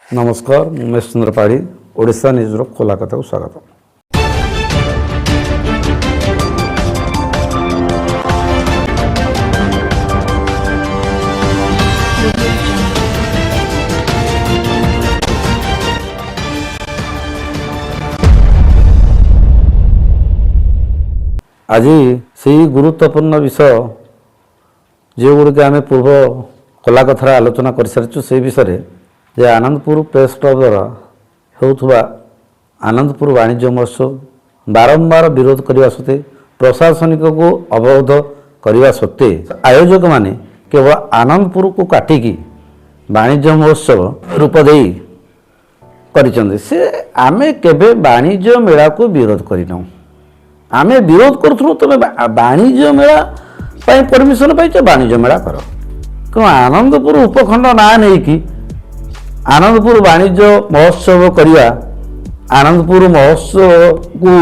नमस्कार उमेश चंद्र पाढ़ी ओडिशा न्यूज़ खोला कथा को स्वागत। आज से गुरुत्वपूर्ण विषय जो गुड़िक आम पूर्व खोला कथार आलोचना कर सारी से विषय जे आनंदपुर प्रेस क्लब द्वारा होउथुबा आनंदपुर वाणिज्य महोत्सव बारंबार विरोध करने सत्वे प्रशासनिक को अवरोध करने सत्वे आयोजक माने केवल आनंदपुर को काटिकी वाणिज्य महोत्सव रूप दे करिसंदे से आमे केबे वाणिज्य मेला को विरोध करिनौ। आमे विरोध करूथु तमे वाणिज्य मेला पई परमिशन पाइछ वाणिज्य मेला कर क्यों आनंदपुर उपखंड ना नहीं कि आनंदपुर वाणिज्य महोत्सव करवा आनंदपुर महोत्सव को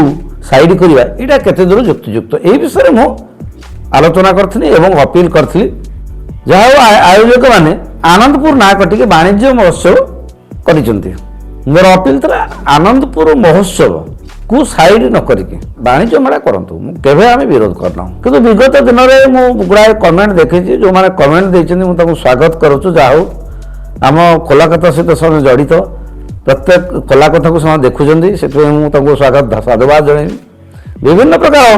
साइड करवा यहाँ केते दूर युक्तियुक्त यही विषय मु आलोचना करी एवं अपील करी जहाँ आयोजक माने आनंदपुर ना कटिके वाणिज्य महोत्सव कर मोर अपील था आनंदपुर महोत्सव को साइड न करके वाणिज्य मेला करतु केवे आम विरोध करना कि विगत दिन में गुड़ाए कमेंट देखी जो मैंने कमेंट देती स्वागत करुँ जहाँ आम खोला कथा सहित से जड़ित प्रत्येक खोला कथा को से देखुं से स्वागत साधुवाद जन विभिन्न प्रकार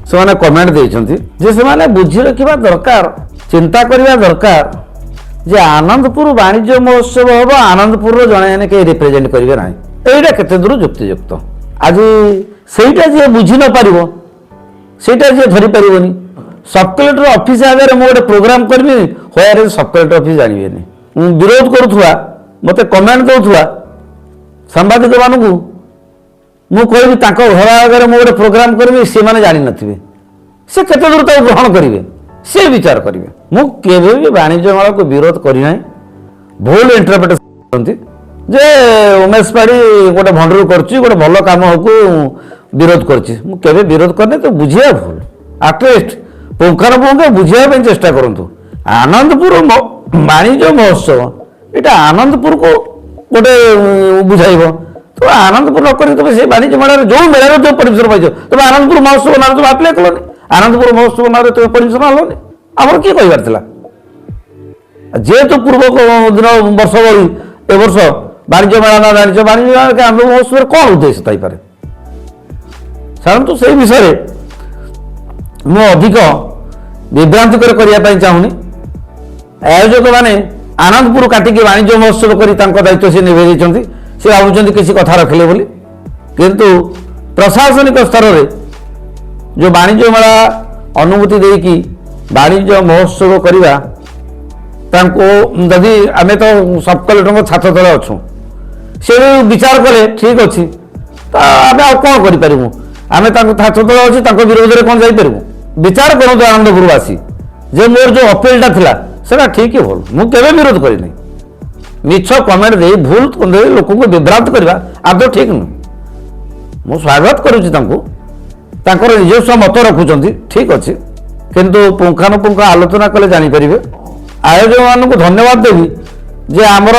से कमेंट देते से बुझी रखा दरकार चिंता करने दरकार जे आनंदपुर वाणिज्य महोत्सव हम आनंदपुर जड़े कहीं रिप्रेजेंट करेंगे ना यहाँ केते दूर युक्तियुक्त आज सेटा जी बुझी न पार सेटा जी धरी पारनि सब कलेक्टर ऑफिस आगे मुझे गोटे प्रोग्राम करी हयारे सब कलेक्टर ऑफिस जानवे विरोध करुवा मत कमेंट दौथुआ सांबादिक मानू मु कहि घर आगे मुझे गोटे प्रोग्राम करी सी मैंने जान नी से केते दूर तक ग्रहण करेंगे सी विचार करेंगे मुझे भी वाणिज्य मेला को विरोध करना भूल इंटरप्रिटेशन करते जे उमेश पाढ़ी गोटे भंडरू करछि गोटे भल काम को विरोध करछि केबे विरोध करने तो बुझिया भूल आटलिस्ट पुंखानुपुंख बुझाई चेष्टा करूँ आनंदपुर वाणिज्य महोत्सव यहाँ आनंदपुर को गोटे बुझाइब तो आनंदपुर नक तुम से वाणिज्य मेला जो मेला जो परमिशन पाइछ तुम आनंदपुर महोत्सव ना तुम आप्लाय कलनि आनंदपुर महोत्सव ना तुम परमिशन आलनि आमर किए कहबार जेहेतु पूर्व दिन वर्ष भरी ए वर्ष वाणिज्य मेला ना जानी वाणिज्य मेला आनंद महोत्सव कौन उद्देश्य थी साधारणतः से विषय मु अधिक विभ्रांतिकर करने चाहूनी आयोजक माने आनंदपुर काटिकी वाणिज्य महोत्सव कर दायित्व से निभे से भावुं किसी कथा रखिले बोली किंतु प्रशासनिक स्तर में जो वाणिज्य मेला अनुमति देकी वाणिज्य महोत्सव करवा जदि आम तो सब कलेक्टर छात्र तले अच्छु से विचार कले ठीक अच्छी तो आम आ कौन करूँ आम छात्र तले अच्छे विरोध में कौन जापर विचार करूँ आनंदपुरवासी जे मोर जो अपीलटा थिला सेटा ठीक ही भूल मुझे विरोध करनी मिछ कमेंट दे भूल दे लोक को विभ्रांत करवा आदौ ठीक नुह मु स्वागत करुँच निजस्व मत रखुंट ठीक अच्छे किंतु पुंखानुपुंख आलोचना कले जानीपर आयोजक मानक धन्यवाद देवी जे आमर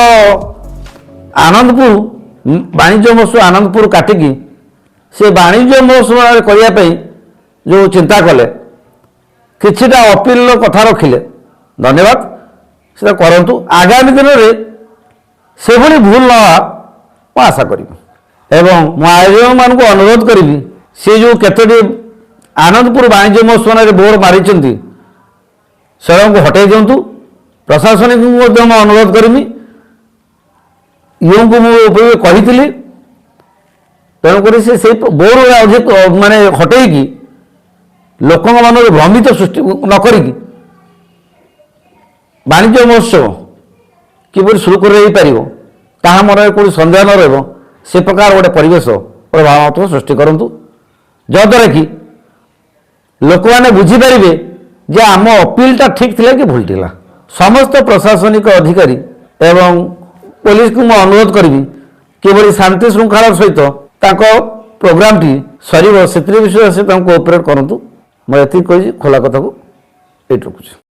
आनंदपुर वाणिज्य महोत्सव आनंदपुर काटिकी से वाणिज्य महोत्सव करने जो चिंता कले किछिटा अपील कथा रखिले धन्यवाद से करंतु आगामी दिन में से भली भूल न आशा करी एवं मु आयोजक मान अनुरोध करी से जो केतोटी आनंदपुर वाणिज्य महोत्सव बोर्ड मारी से हटाई दिंतु प्रशासनिक अनुरोध करमी यूँ को मुझे कही तेणुक से बोर्ड अधिक माने हटेकी लोक मन भ्रमित सृष्टि न करी वाणिज्य महोत्सव किपर सुरुखुरु ताहा मन कोई सन्देह न रही से प्रकार गोटे परिवेश गोटे भावनात्मक सृष्टि करूँ जद्वारा कि लोक मैंने बुझीपर जे आम अपीलटा ठीक थिला कि भूल थिला समस्त प्रशासनिक अधिकारी एवं पुलिस को मैं अनुरोध करी कि शांति श्रृंखला सहित प्रोग्राम टी सर से विषय से कोऑपरेट करूँ मैं ये खोला कथा को ये रखुच्छी।